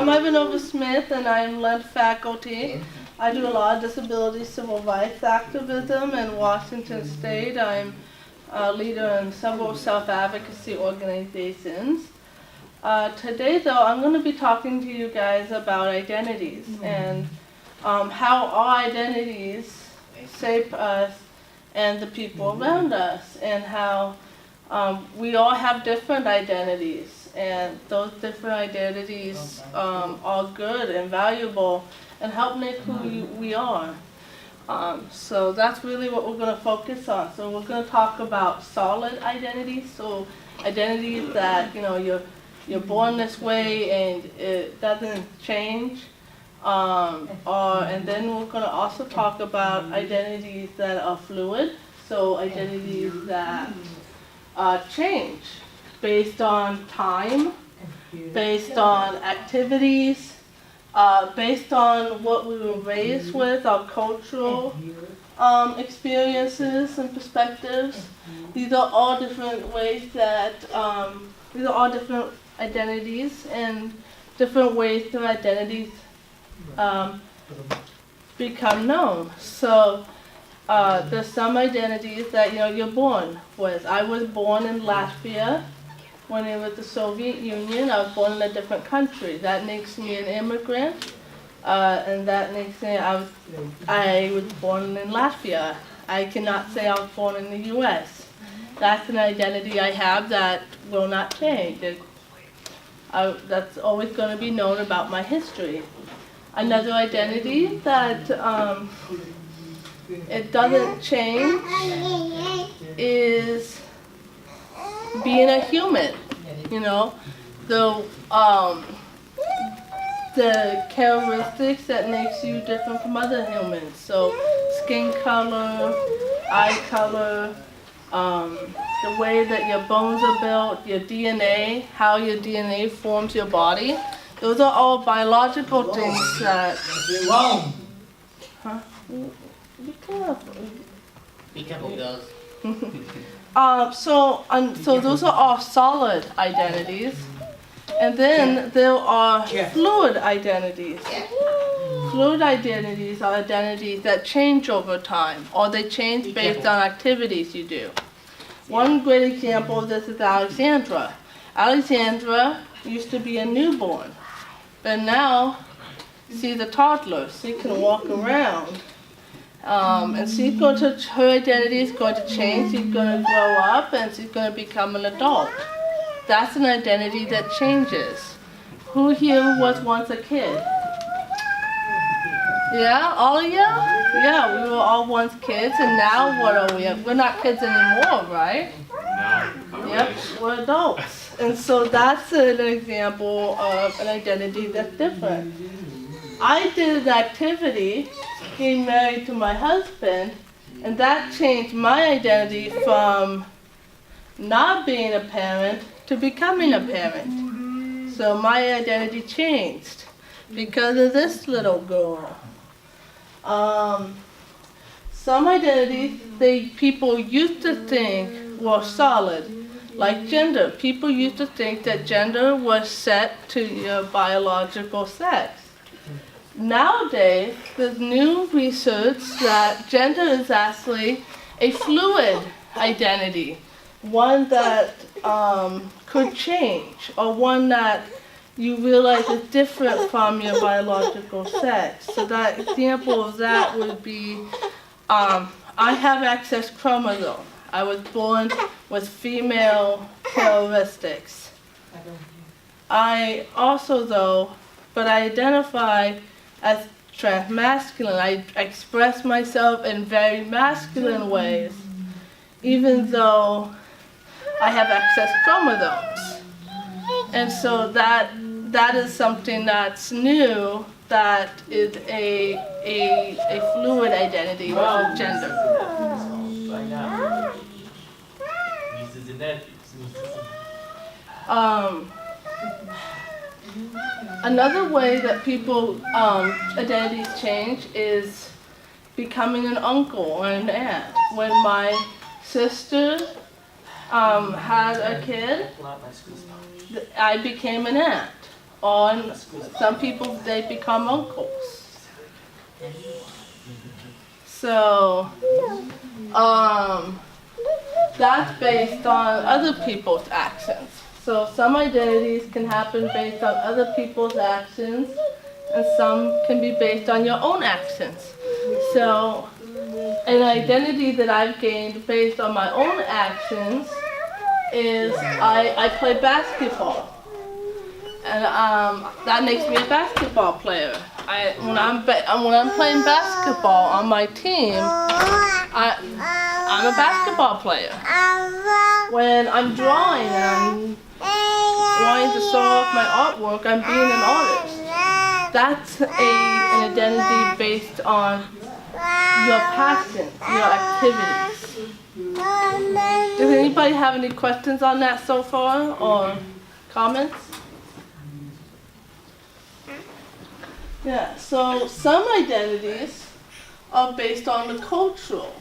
I'm Ivanova Smith, and I'm Lent faculty. I do a lot of disability civil rights activism in Washington State. I'm a leader in several self-advocacy organizations. Today, though, I'm going to be talking to you guys about identities and how our identities shape us and the people around us, and how we all have different identities. And those different identities are good and valuable and help make who we are. So that's really what we're going to focus on. So we're going to talk about solid identities, so identities that you're born this way and it doesn't change. And then we're going to also talk about identities that are fluid, so identities that change based on time, based on activities, based on what we were raised with, our cultural experiences and perspectives. These are all different ways that, these are all different identities and different ways that identities become known. So there's some identities that you're born with. I was born in Latvia. When it was the Soviet Union, I was born in a different country. That makes me an immigrant, and that makes me, I was born in Latvia. I cannot say I was born in the U.S. That's an identity I have that will not change. That's always going to be known about my history. Another identity that it doesn't change is being a human. The characteristics that makes you different from other humans. So skin color, eye color, the way that your bones are built, your DNA, how your DNA forms your body. Those are all biological things that... Huh? Be careful. Be careful, girls. So those are all solid identities. And then there are fluid identities. Fluid identities are identities that change over time, or they change based on activities you do. One great example of this is Alexandra. Alexandra used to be a newborn, but now she's a toddler. She can walk around. And her identity is going to change. She's going to grow up and she's going to become an adult. That's an identity that changes. Who here was once a kid? Yeah, all of you? Yeah, we were all once kids, and now what are we? We're not kids anymore, right? No. Yep, we're adults. And so that's an example of an identity that's different. I did an activity, getting married to my husband, and that changed my identity from not being a parent to becoming a parent. So my identity changed because of this little girl. Some identities people used to think were solid, like gender. People used to think that gender was set to your biological sex. Nowadays, there's new research that gender is actually a fluid identity, one that could change, or one that you realize is different from your biological sex. So that example of that would be, I have excess chromosome. I was born with female characteristics. I also, but I identify as transmasculine. I express myself in very masculine ways, even though I have excess chromosomes. And so that is something that's new, that is a fluid identity with gender. Another way that people identities change is becoming an uncle or an aunt. When my sister had a kid, I became an aunt. or some people, they become uncles. So, that's based on other people's actions. So some identities can happen based on other people's actions, and some can be based on your own actions. So an identity that I've gained based on my own actions is I play basketball. And that makes me a basketball player. When I'm playing basketball on my team, I'm a basketball player. When I'm drawing and I'm wanting to show off my artwork, I'm being an artist. That's an identity based on your passion, your activities. Does anybody have any questions on that so far, or comments? Yeah, so some identities are based on the cultural.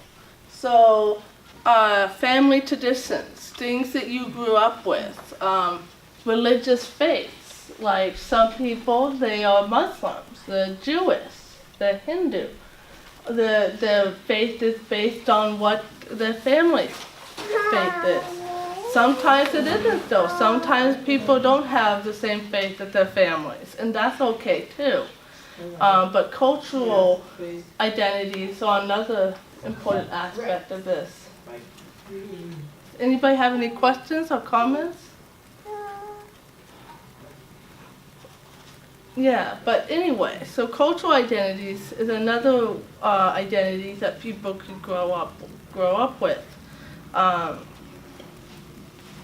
So family traditions, things that you grew up with, religious faiths. Like some people, they are Muslims, they're Jewish, they're Hindu. Their faith is based on what their family's faith is. Sometimes it isn't though. Sometimes people don't have the same faith as their families, and that's okay too. But cultural identities are another important aspect of this. Anybody have any questions or comments? Yeah, but anyway, so cultural identities is another identity that people can grow up with.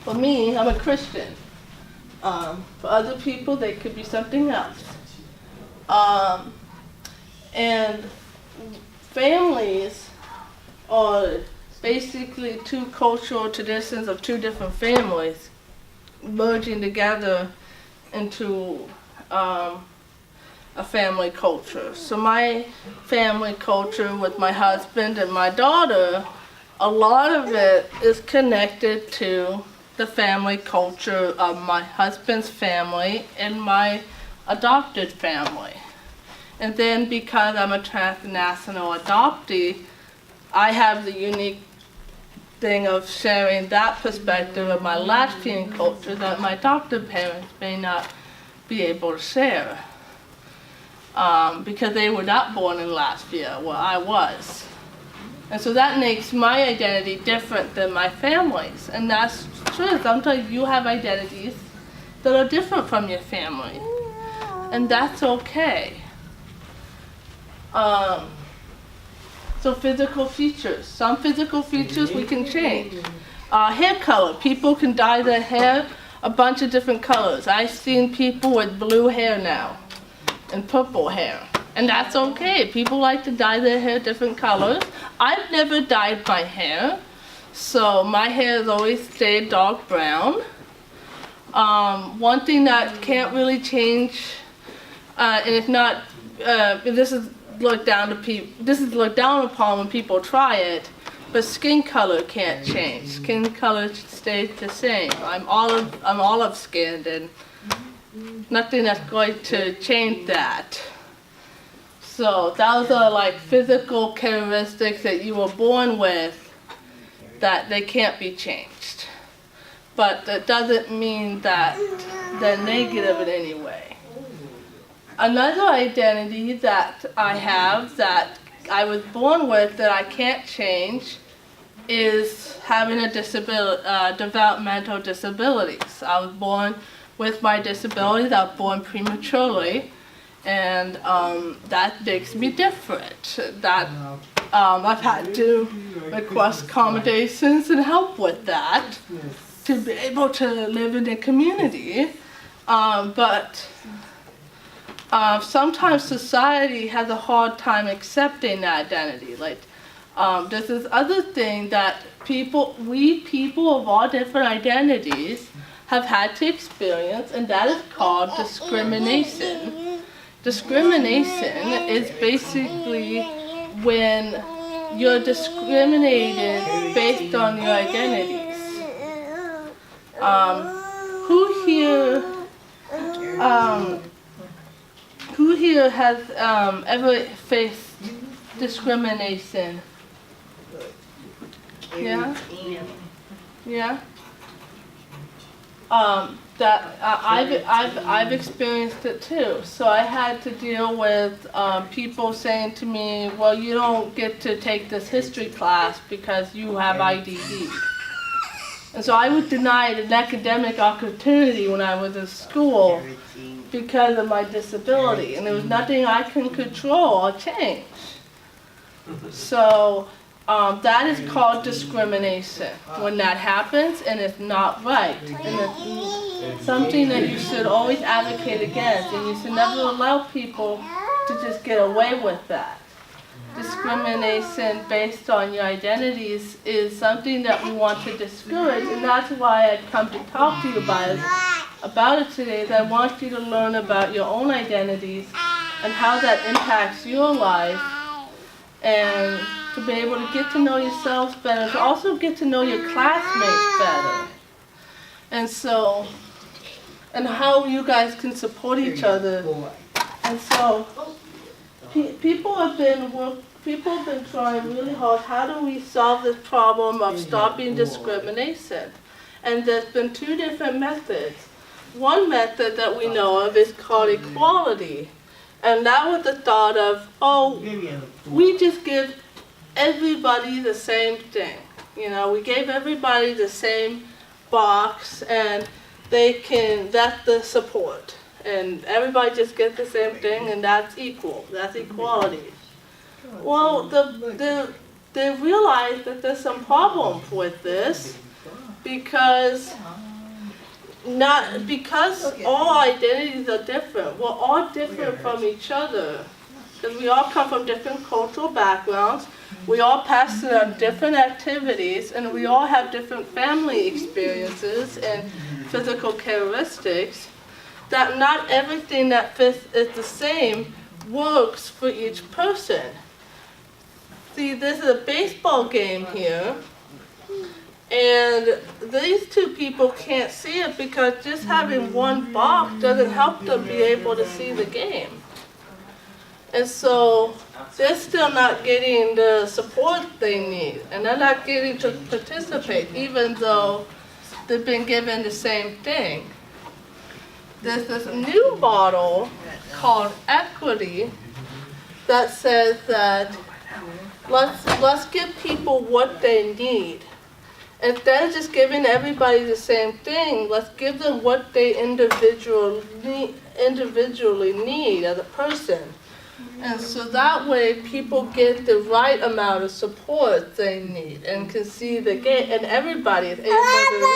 For me, I'm a Christian. For other people, they could be something else. And families are basically two cultural traditions of two different families merging together into a family culture. So my family culture with my husband and my daughter, a lot of it is connected to the family culture of my husband's family and my adopted family. And then because I'm a transnational adoptee, I have the unique thing of sharing that perspective of my Latvian culture that my adopted parents may not be able to share. Because they were not born in Latvia, where I was. And so that makes my identity different than my family's. And that's true. Sometimes you have identities that are different from your family. And that's okay. So physical features. Some physical features we can change. Hair color. People can dye their hair a bunch of different colors. I've seen people with blue hair now and purple hair. And that's okay. People like to dye their hair different colors. I've never dyed my hair, so my hair has always stayed dark brown. One thing that can't really change, and it's not, this is looked down upon when people try it, but skin color can't change. Skin color stays the same. I'm olive skinned, and nothing that's going to change that. So those are like physical characteristics that you were born with that they can't be changed. But that doesn't mean that they're negative in any way. Another identity that I have that I was born with that I can't change is having a disability, developmental disabilities. I was born with my disabilities. I was born prematurely. And that makes me different. That I've had to request accommodations and help with that to be able to live in a community. But sometimes society has a hard time accepting that identity. Like there's this other thing that we people of all different identities have had to experience, and that is called discrimination. Discrimination is basically when you're discriminated based on your identities. Who here Who here has ever faced discrimination? Yeah? Yeah? I've experienced it too. So I had to deal with people saying to me, well, you don't get to take this history class because you have IDD. And so I was denied an academic opportunity when I was in school because of my disability. And there was nothing I can control or change. So that is called discrimination when that happens and it's not right. And it's something that you should always advocate against, and you should never allow people to just get away with that. Discrimination based on your identities is something that we want to discourage, and that's why I'd come to talk to you about it today. Is I want you to learn about your own identities and how that impacts your life, and to be able to get to know yourselves better, to also get to know your classmates better. And so, and how you guys can support each other. And so, people have been trying really hard, how do we solve this problem of stopping discrimination? And there's been two different methods. One method that we know of is called equality. And that was the thought of, oh, we just give everybody the same thing. You know, we gave everybody the same box, and that's the support. And everybody just gets the same thing, and that's equal. That's equality. Well, they realized that there's some problems with this because all identities are different. We're all different from each other because we all come from different cultural backgrounds. We all pass through different activities, and we all have different family experiences and physical characteristics. That not everything that fits is the same works for each person. See, this is a baseball game here, and these two people can't see it because just having one box doesn't help them be able to see the game. And so they're still not getting the support they need, and they're not getting to participate even though they've been given the same thing. There's this new model called equity that says that let's give people what they need. Instead of just giving everybody the same thing, let's give them what they individually need as a person. And so that way people get the right amount of support they need and can see the game, and everybody is able to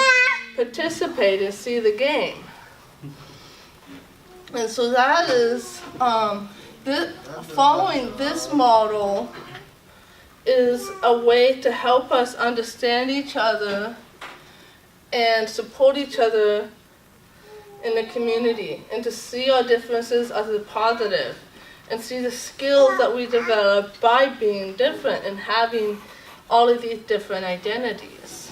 participate and see the game. And so that is, following this model is a way to help us understand each other and support each other in the community, and to see our differences as a positive, and see the skills that we develop by being different and having all of these different identities.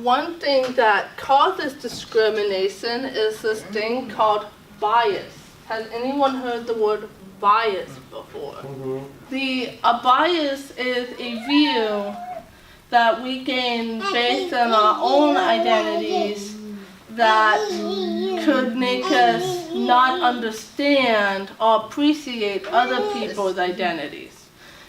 One thing that causes discrimination is this thing called bias. Has anyone heard the word bias before? A bias is a view that we gain based on our own identities that could make us not understand or appreciate other people's identities.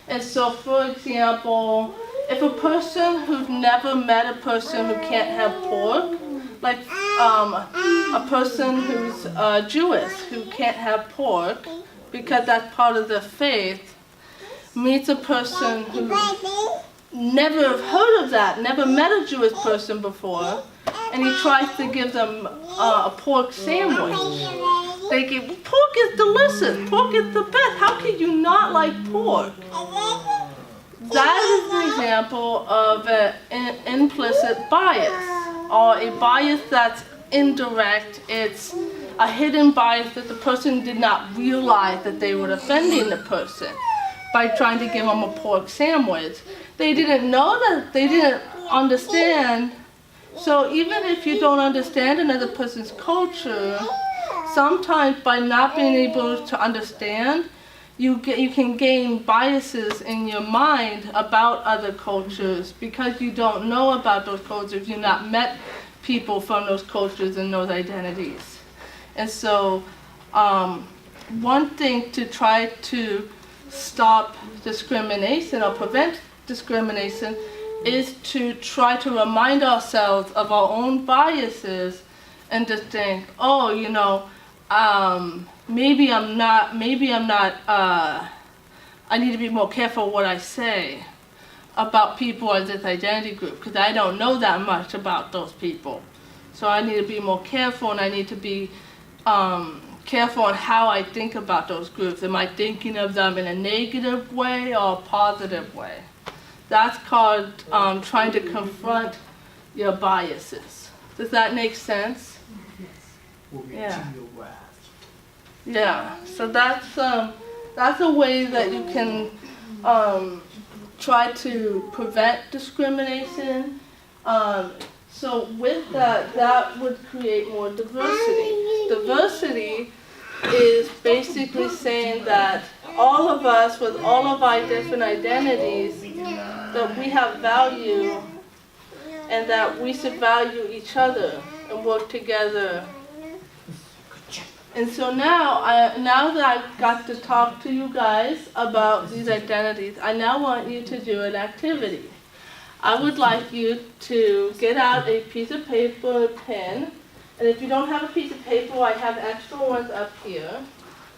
And so, for example, if a person who's never met a person who can't have pork, like a person who's Jewish who can't have pork because that's part of their faith, meets a person who never have heard of that, never met a Jewish person before, and he tries to give them a pork sandwich. They give, pork is delicious, pork is the best, how can you not like pork? That is an example of an implicit bias, or a bias that's indirect. It's a hidden bias that the person did not realize that they were offending the person by trying to give them a pork sandwich. They didn't know that, they didn't understand So even if you don't understand another person's culture, sometimes by not being able to understand, you can gain biases in your mind about other cultures because you don't know about those cultures. You've not met people from those cultures and those identities. And so one thing to try to stop discrimination or prevent discrimination is to try to remind ourselves of our own biases and to think, oh, you know, maybe I'm not, I need to be more careful what I say about people of this identity group because I don't know that much about those people. So I need to be more careful, and I need to be careful on how I think about those groups. Am I thinking of them in a negative way or a positive way? That's called trying to confront your biases. Does that make sense? Yeah. Yeah. So that's a way that you can try to prevent discrimination. So with that, that would create more diversity. Diversity is basically saying that all of us with all of our different identities, that we have value and that we should value each other and work together. And so now that I've got to talk to you guys about these identities, I now want you to do an activity. I would like you to get out a piece of paper and a pen. And if you don't have a piece of paper, I have extra ones up here.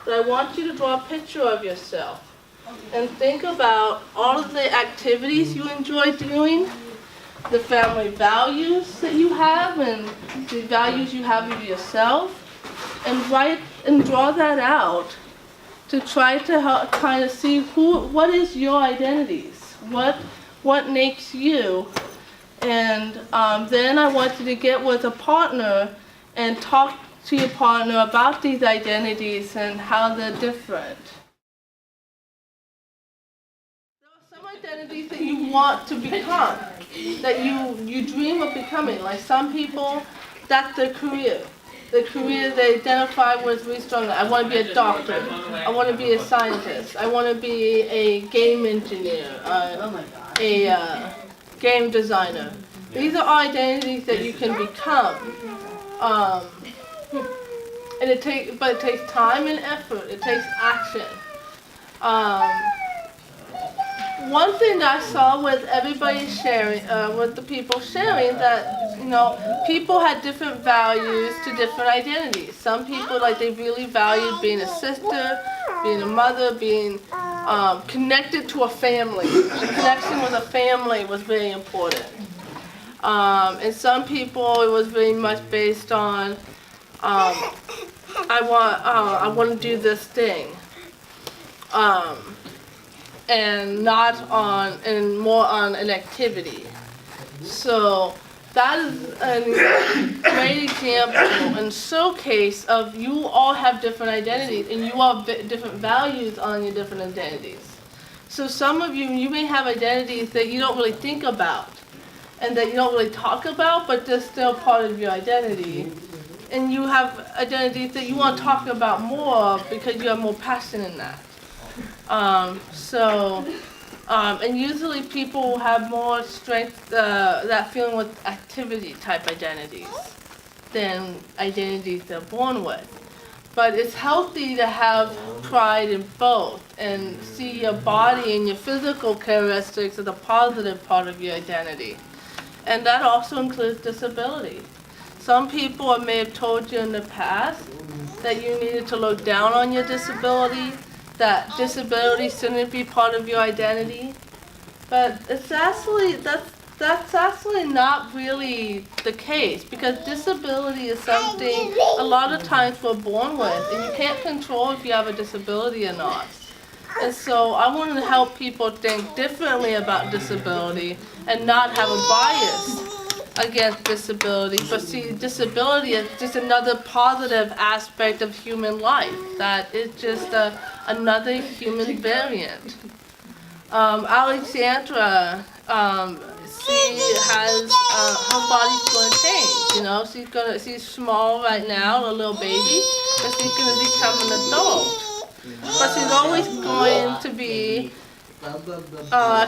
But I want you to draw a picture of yourself and think about all of the activities you enjoy doing, the family values that you have, and the values you have of yourself, and write and draw that out to try to help, kind of see what is your identities, what makes you, and then I want you to get with a partner and talk to your partner about these identities and how they're different. There are some identities that you want to become, that you dream of becoming. Like some people, that's their career. The career they identify with really strongly. I want to be a doctor. I want to be a scientist. I want to be a game engineer, a game designer. These are identities that you can become. And it takes time and effort. It takes action. One thing that I saw with everybody sharing, with the people sharing, that people had different values to different identities. Some people, like, they really valued being a sister, being a mother, being connected to a family. The connection with a family was very important. And some people, it was very much based on, I want to do this thing. And more on an activity. So that is a great example and showcase of you all have different identities and you all have different values on your different identities. So some of you may have identities that you don't really think about and that you don't really talk about, but they're still part of your identity. And you have identities that you want to talk about more because you have more passion in that. And usually people have more strength, that feeling with activity type identities than identities they're born with. But it's healthy to have pride in both and see your body and your physical characteristics as a positive part of your identity. And that also includes disability. Some people may have told you in the past that you needed to look down on your disability, that disability shouldn't be part of your identity, but that's actually not really the case, because disability is something a lot of times we're born with, and you can't control if you have a disability or not. And so I wanted to help people think differently about disability and not have a bias against disability, but see disability as just another positive aspect of human life, that it's just another human variant. Alexandra, she has her body's going to change. You know, she's small right now, a little baby, but she's going to become an adult. But she's always going to be,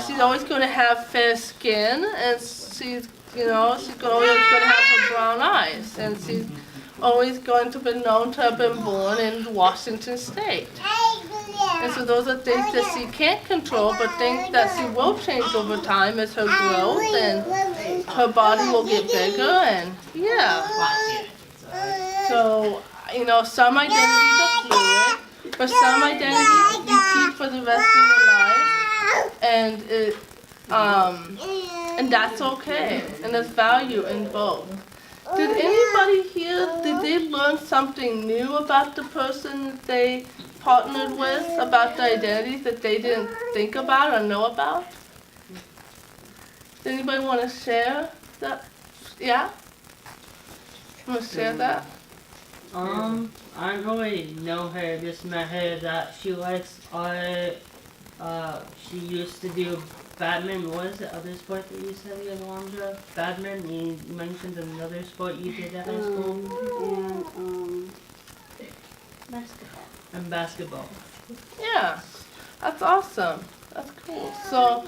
she's always going to have fair skin, and she's always going to have her brown eyes, and she's always going to be known to have been born in Washington State. And so those are things that she can't control, but things that she will change over time as her growth, and her body will get bigger, and yeah. So, some identities are fluid, but some identities you keep for the rest of your life, and that's okay, and there's value in both. Did anybody here, did they learn something new about the person that they partnered with, about the identities that they didn't think about or know about? Does anybody want to share that? Yeah? Want to share that? I don't really know her, just met her that she likes art. She used to do badminton. What was the other sport that you said, Yna-Vianca? Badminton? You mentioned another sport you did at high school? And basketball. And basketball. Yeah, that's awesome. That's cool. So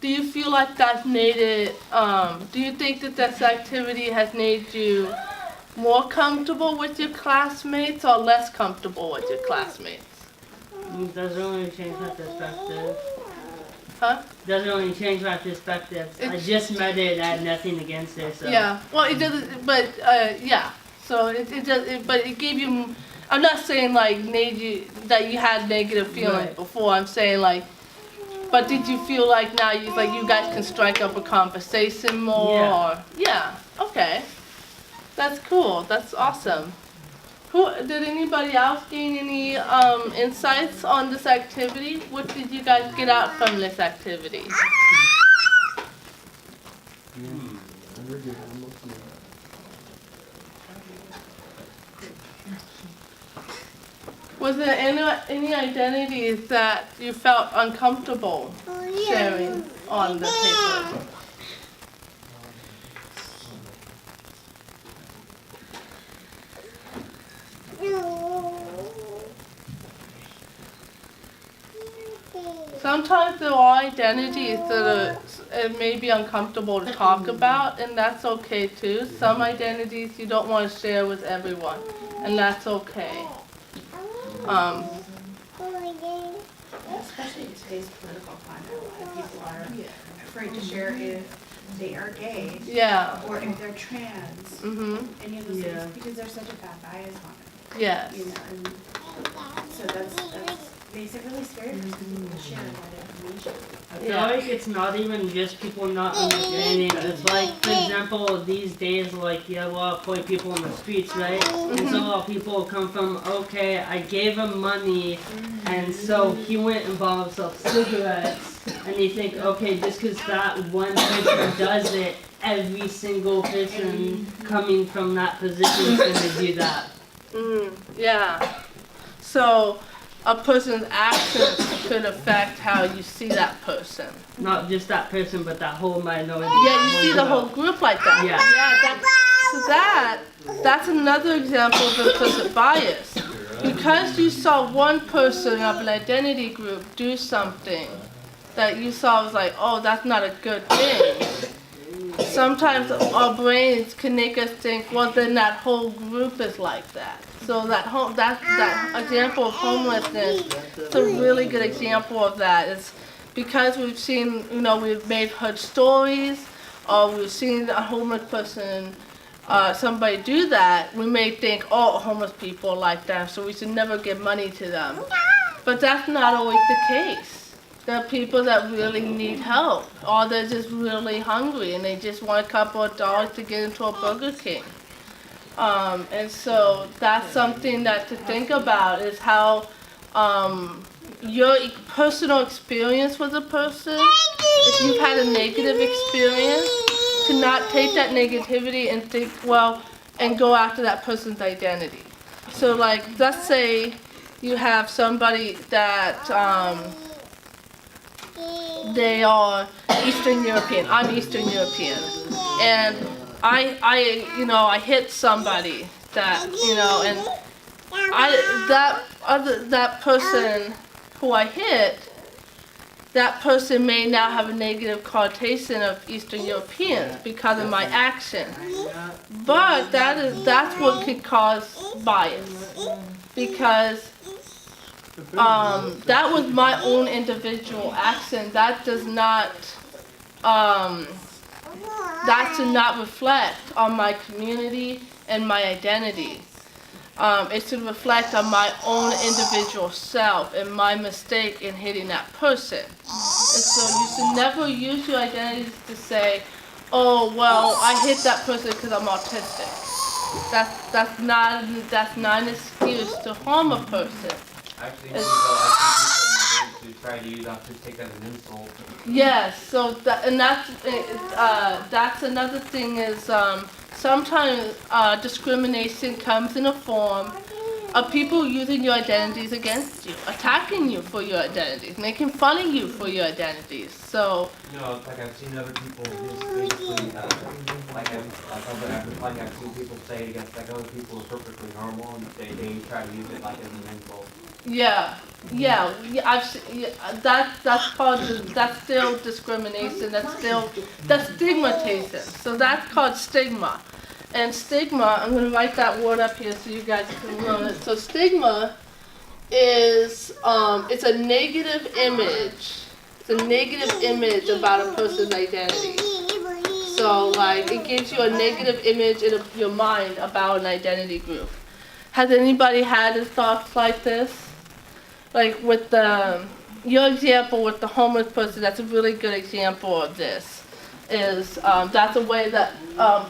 do you feel like that's made it, do you think that this activity has made you more comfortable with your classmates or less comfortable with your classmates? Doesn't really change my perspective. Huh? Doesn't really change my perspective. I just met her and I had nothing against her, so. Yeah, well, it doesn't, but, yeah. So it does, but it gave you, I'm not saying like made you, that you had negative feelings Right. before, I'm saying like, but did you feel like now you guys can strike up a conversation more? Yeah. Or, yeah, okay. That's cool, that's awesome. Did anybody else gain any insights on this activity? What did you guys get out from this activity? Was there any identities that you felt uncomfortable sharing on the paper? Sometimes there are identities that it may be uncomfortable to talk about, and that's okay too. Some identities you don't want to share with everyone, and that's okay. Especially in today's political climate, a lot of people are afraid to share if they are gay Yeah. or if they're trans, Mhm. any of those Yeah. things, because there's such a bad bias on it. Yes. And so that's makes it really scary for some people to share that information. I feel like it's not even just people not understanding. It's like, for example, these days, like, you have a lot of poor people in the streets, right? And so a lot of people come from, okay, I gave him money, and so he went and bought himself cigarettes. And you think, okay, just because that one person does it, every single person coming from that position is going to do that. Yeah. So a person's actions could affect how you see that person. Not just that person, but that whole minority. Yeah, you see the whole group like that. Yeah. That's another example of implicit bias. Because you saw one person of an identity group do something that you saw was like, oh, that's not a good thing. Sometimes our brains can make us think, well, then that whole group is like that. So that example of homelessness is a really good example of that. It's because we've seen, we've heard stories, or we've seen a homeless person, somebody do that, we may think, oh, homeless people are like that, so we should never give money to them. But that's not always the case. There are people that really need help, or they're just really hungry and they just want a couple of dollars to get into a Burger King. And so that's something that to think about is how your personal experience with a person, if you've had a negative experience, to not take that negativity and think, well, and go after that person's identity. So like, let's say you have somebody that they are Eastern European. I'm Eastern European, and I hit somebody that, and that person who I hit, that person may now have a negative connotation of Eastern Europeans because of my action. But that's what could cause bias, because that was my own individual action. That does not reflect on my community and my identity. It should reflect on my own individual self and my mistake in hitting that person. And so you should never use your identity to say, oh, well, I hit that person because I'm autistic. That's not an excuse to harm a person. Actually, I see people try to use autistic as an insult. Yes, so that's another thing is sometimes discrimination comes in a form of people using your identities against you, attacking you for your identities, making fun of you for your identities. So It's like I've seen other people just basically, I've seen people say it against like other people who are perfectly normal, and they try to use it like as an insult. That's still discrimination. That's stigmatization. So that's called stigma. And stigma, I'm going to write that word up here so you guys can learn it. So stigma is it's a negative image. It's a negative image about a person's identity. So like it gives you a negative image in your mind about an identity group. Has anybody had thoughts like this? Like with your example with the homeless person, that's a really good example of this. Is that's a way that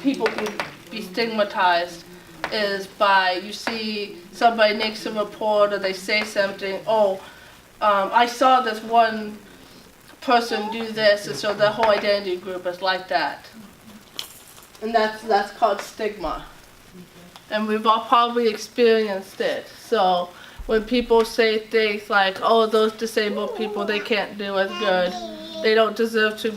people can be stigmatized, is by you see somebody makes a report or they say something, I saw this one person do this, and so the whole identity group is like that. And that's called stigma. And we've all probably experienced it. So when people say things like, oh, those disabled people, they can't do as good, they don't deserve to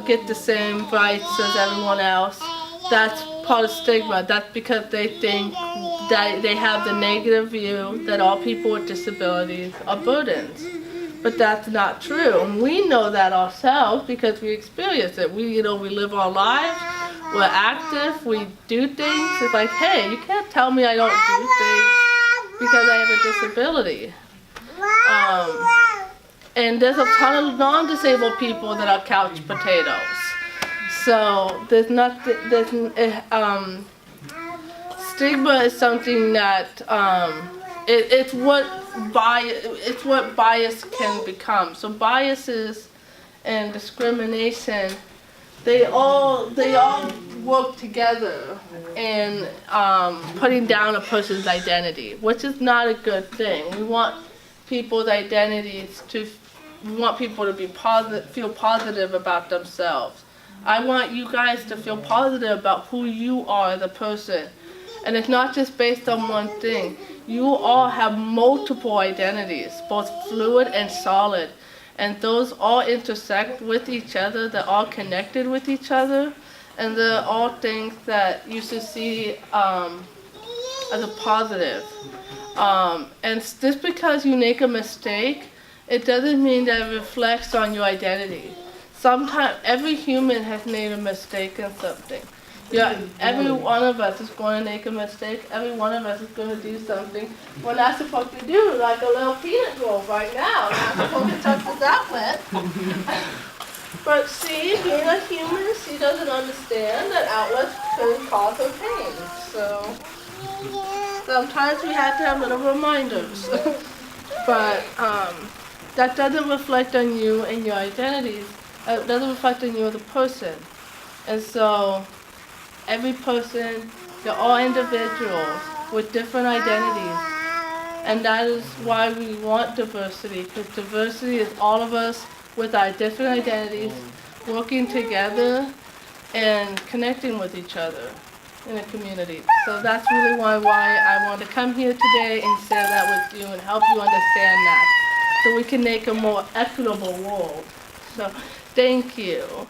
get the same rights as everyone else, that's part of stigma. That's because they think that they have the negative view that all people with disabilities are burdens. But that's not true. And we know that ourselves because we experience it. We live our lives, we're active, we do things. It's like, hey, you can't tell me I don't do things because I have a disability. And there's a ton of non-disabled people that are couch potatoes. So stigma is something that it's what bias can become. So biases and discrimination, they all work together in putting down a person's identity, which is not a good thing. We want people's identities we want people to be feel positive about themselves. I want you guys to feel positive about who you are as a person. And it's not just based on one thing. You all have multiple identities, both fluid and solid. And those all intersect with each other. They're all connected with each other. And they're all things that you should see as a positive. And just because you make a mistake, it doesn't mean that it reflects on your identity. Sometimes every human has made a mistake in something. Every one of us is going to make a mistake. Every one of us is going to do something we're not supposed to do, like a little peanut roll right now. We're not supposed to touch with that wet. But see, being a human, she doesn't understand that outlets can cause her pain. So sometimes we have to have little reminders. But that doesn't reflect on you and your identities. It doesn't reflect on you as a person. And so every person, they're all individuals with different identities. And that is why we want diversity, because diversity is all of us with our different identities working together and connecting with each other in a community. So that's really why I wanted to come here today and share that with you and help you understand that. so we can make a more equitable world. So, thank you.